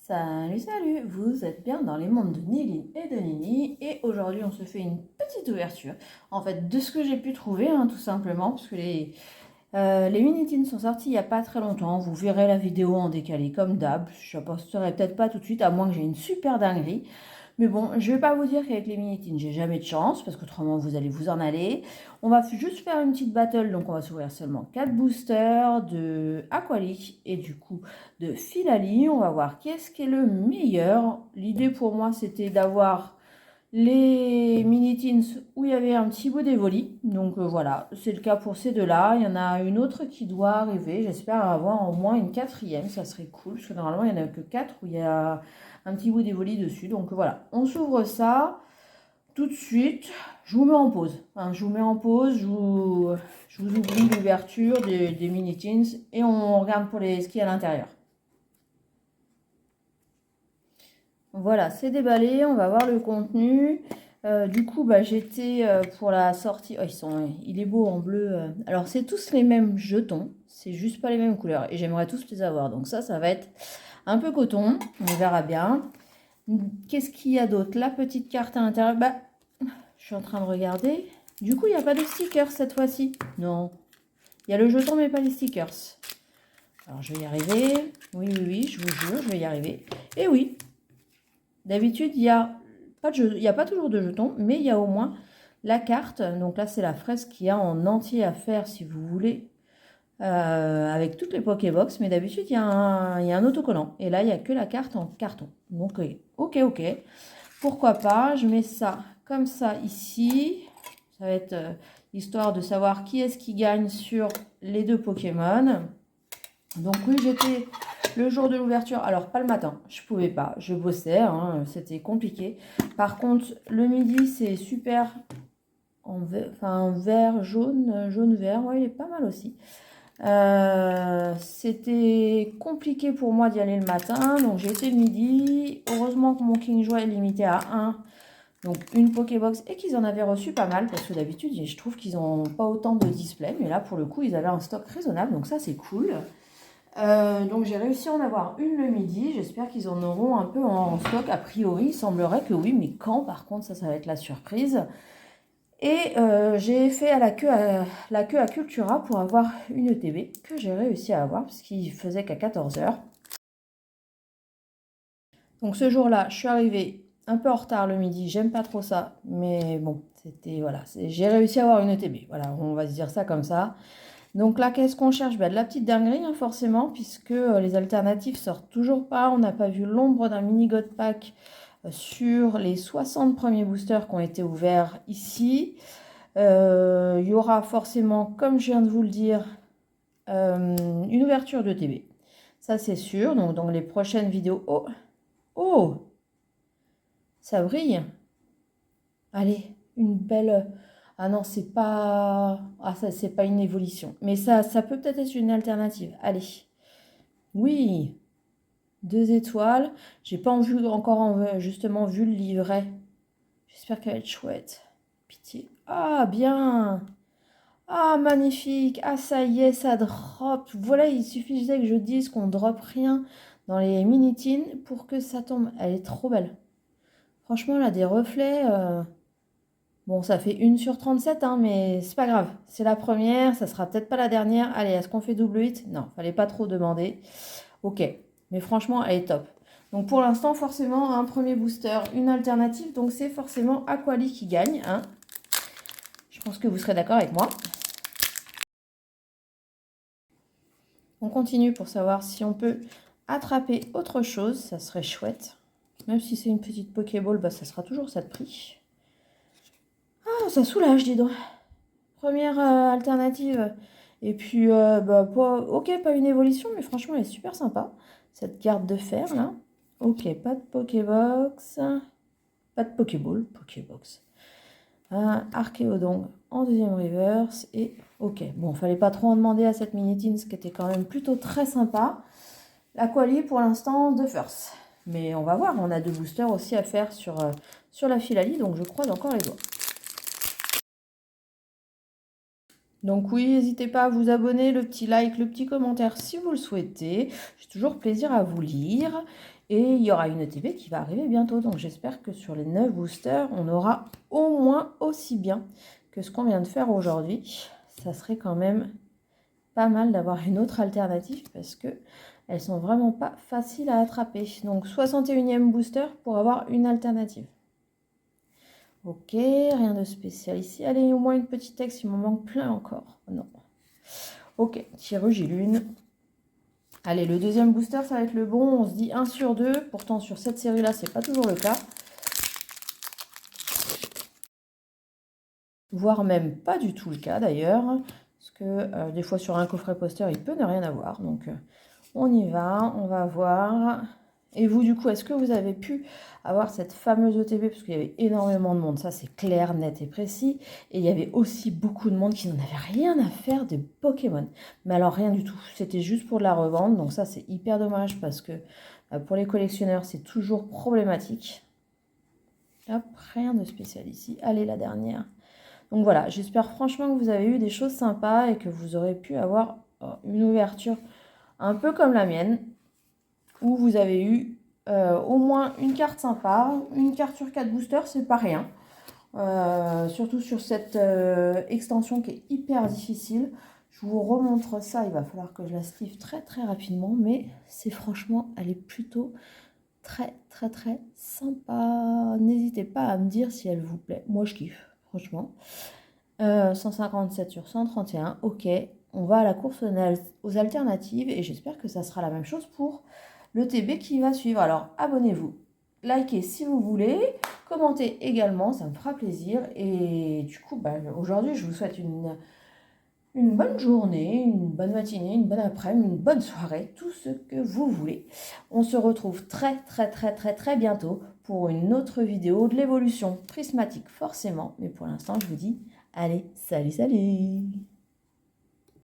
Salut, salut, vous êtes bien dans les mondes de Niline et de Nini et aujourd'hui on se fait une petite ouverture en fait de ce que j'ai pu trouver tout simplement parce que les mini-teens sont sortis il n'y a pas très longtemps, vous verrez la vidéo en décalé comme d'hab, je ne posterai peut-être pas tout de suite à moins que j'ai une super dinguerie. Mais bon, je vais pas vous dire qu'avec les mini-teens, j'ai jamais de chance, parce qu'autrement, vous allez vous en aller. On va juste faire une petite battle, donc on va s'ouvrir seulement 4 boosters de Aqualic et du coup de Filali. On va voir qui est-ce qui est le meilleur. L'idée pour moi, c'était d'avoir les mini-teens où il y avait un petit bout d'Evoli. Donc voilà, c'est le cas pour ces deux-là. Il y en a une autre qui doit arriver. J'espère avoir au moins une quatrième, ça serait cool, parce que normalement, il n'y en a que 4 où il y a un petit bout d'Evoli dessus. Donc voilà, on s'ouvre ça tout de suite. Je vous mets en pause. Je vous mets en pause, je vous oublie l'ouverture des mini-teens et on regarde pour les skis à l'intérieur. Voilà, c'est déballé, on va voir le contenu. Du coup, j'étais pour la sortie. Oh, il est beau en bleu. Alors, c'est tous les mêmes jetons, c'est juste pas les mêmes couleurs. Et j'aimerais tous les avoir. Donc ça va être un peu coton. On verra bien. Qu'est-ce qu'il y a d'autre? La petite carte à l'intérieur. Je suis en train de regarder. Du coup, il n'y a pas de stickers cette fois-ci. Non. Il y a le jeton, mais pas les stickers. Alors, je vais y arriver. Oui, je vous jure, je vais y arriver. Et oui, d'habitude, il n'y a pas toujours de jetons, mais il y a au moins la carte. Donc là, c'est la fraise qu'il y a en entier à faire, si vous voulez, avec toutes les Pokébox. Mais d'habitude, il y a un autocollant. Et là, il n'y a que la carte en carton. Donc, ok. Pourquoi pas, je mets ça comme ça ici. Ça va être histoire de savoir qui est-ce qui gagne sur les deux Pokémon. Donc oui, j'étais le jour de l'ouverture. Alors, pas le matin, je pouvais pas. Je bossais, c'était compliqué. Par contre, le midi, c'est super en vert, jaune-vert. Ouais, il est pas mal aussi. C'était compliqué pour moi d'y aller le matin, donc j'ai été le midi. Heureusement que mon King Joy est limité à 1, donc une Pokébox, et qu'ils en avaient reçu pas mal, parce que d'habitude je trouve qu'ils n'ont pas autant de display, mais là pour le coup ils avaient un stock raisonnable, donc ça c'est cool. Donc j'ai réussi à en avoir une le midi, j'espère qu'ils en auront un peu en stock, a priori il semblerait que oui, mais quand par contre ça va être la surprise. Et j'ai fait la queue à Cultura pour avoir une ETB que j'ai réussi à avoir puisqu'il faisait qu'à 14 h. Donc ce jour-là, je suis arrivée un peu en retard le midi, j'aime pas trop ça, mais bon, voilà, j'ai réussi à avoir une ETB. Voilà, on va se dire ça comme ça. Donc là, qu'est-ce qu'on cherche? De la petite dinguerie, forcément, puisque les alternatives sortent toujours pas. On n'a pas vu l'ombre d'un mini God Pack sur les 60 premiers boosters qui ont été ouverts ici. Il y aura forcément, comme je viens de vous le dire, une ouverture de TB. Ça, c'est sûr. Donc, dans les prochaines vidéos... Oh, ça brille. Allez, une belle... Ah non, c'est pas... Ah, ça, c'est pas une évolution. Mais ça peut peut-être être une alternative. Allez. Oui, 2 étoiles. J'ai pas justement vu le livret. J'espère qu'elle va être chouette. Pitié. Ah, bien. Ah, magnifique. Ah, ça y est, ça drop. Voilà, il suffisait que je dise qu'on drop rien dans les mini-teens pour que ça tombe. Elle est trop belle. Franchement, là, des reflets. Bon, ça fait 1 sur 37, mais c'est pas grave. C'est la première, ça sera peut-être pas la dernière. Allez, est-ce qu'on fait double hit? Non, fallait pas trop demander. Ok, mais franchement, elle est top. Donc pour l'instant, forcément, un premier booster, une alternative. Donc c'est forcément Aquali qui gagne. Je pense que vous serez d'accord avec moi. On continue pour savoir si on peut attraper autre chose. Ça serait chouette. Même si c'est une petite Pokéball, ça sera toujours ça de prix. Ah, ça soulage, dis donc. Première alternative. Et puis, pas une évolution, mais franchement, elle est super sympa. Cette carte de fer, là. Ok, pas de Pokébox. Pas de Pokéball, Pokébox. Archéodon en deuxième reverse. Et ok, bon, fallait pas trop en demander à cette mini-teens qui était quand même plutôt très sympa. La quali pour l'instant de first. Mais on va voir, on a 2 boosters aussi à faire sur la Filali, donc je croise encore les doigts. Donc oui, n'hésitez pas à vous abonner, le petit like, le petit commentaire si vous le souhaitez. J'ai toujours plaisir à vous lire. Et il y aura une ETB qui va arriver bientôt. Donc j'espère que sur les 9 boosters, on aura au moins aussi bien que ce qu'on vient de faire aujourd'hui. Ça serait quand même pas mal d'avoir une autre alternative parce que elles sont vraiment pas faciles à attraper. Donc 61e booster pour avoir une alternative. Ok, rien de spécial ici. Allez, au moins une petite texte, il m'en manque plein encore. Non. Ok, chirurgie lune. Allez, le deuxième booster, ça va être le bon. On se dit 1 sur 2. Pourtant, sur cette série-là, c'est pas toujours le cas. Voire même pas du tout le cas d'ailleurs. Parce que des fois, sur un coffret poster, il peut ne rien avoir. Donc, on y va, on va voir. Et vous, du coup, est-ce que vous avez pu avoir cette fameuse ETB? Parce qu'il y avait énormément de monde, ça c'est clair, net et précis. Et il y avait aussi beaucoup de monde qui n'en avait rien à faire de Pokémon. Mais alors rien du tout, c'était juste pour de la revente. Donc ça c'est hyper dommage parce que pour les collectionneurs c'est toujours problématique. Hop, rien de spécial ici. Allez, la dernière. Donc voilà, j'espère franchement que vous avez eu des choses sympas et que vous aurez pu avoir une ouverture un peu comme la mienne, où vous avez eu au moins une carte sympa. Une carte sur 4 boosters, c'est pas rien. Surtout sur cette extension qui est hyper difficile. Je vous remontre ça, il va falloir que je la sleeve très très rapidement, mais c'est franchement, elle est plutôt très très très sympa. N'hésitez pas à me dire si elle vous plaît. Moi je kiffe, franchement. 157 sur 131, ok. On va à la course aux alternatives et j'espère que ça sera la même chose pour le TB qui va suivre. Alors abonnez-vous, likez si vous voulez, commentez également, ça me fera plaisir. Et du coup, aujourd'hui, je vous souhaite une bonne journée, une bonne matinée, une bonne après-midi, une bonne soirée, tout ce que vous voulez. On se retrouve très très très très très bientôt pour une autre vidéo de l'évolution prismatique forcément. Mais pour l'instant, je vous dis, allez, salut salut!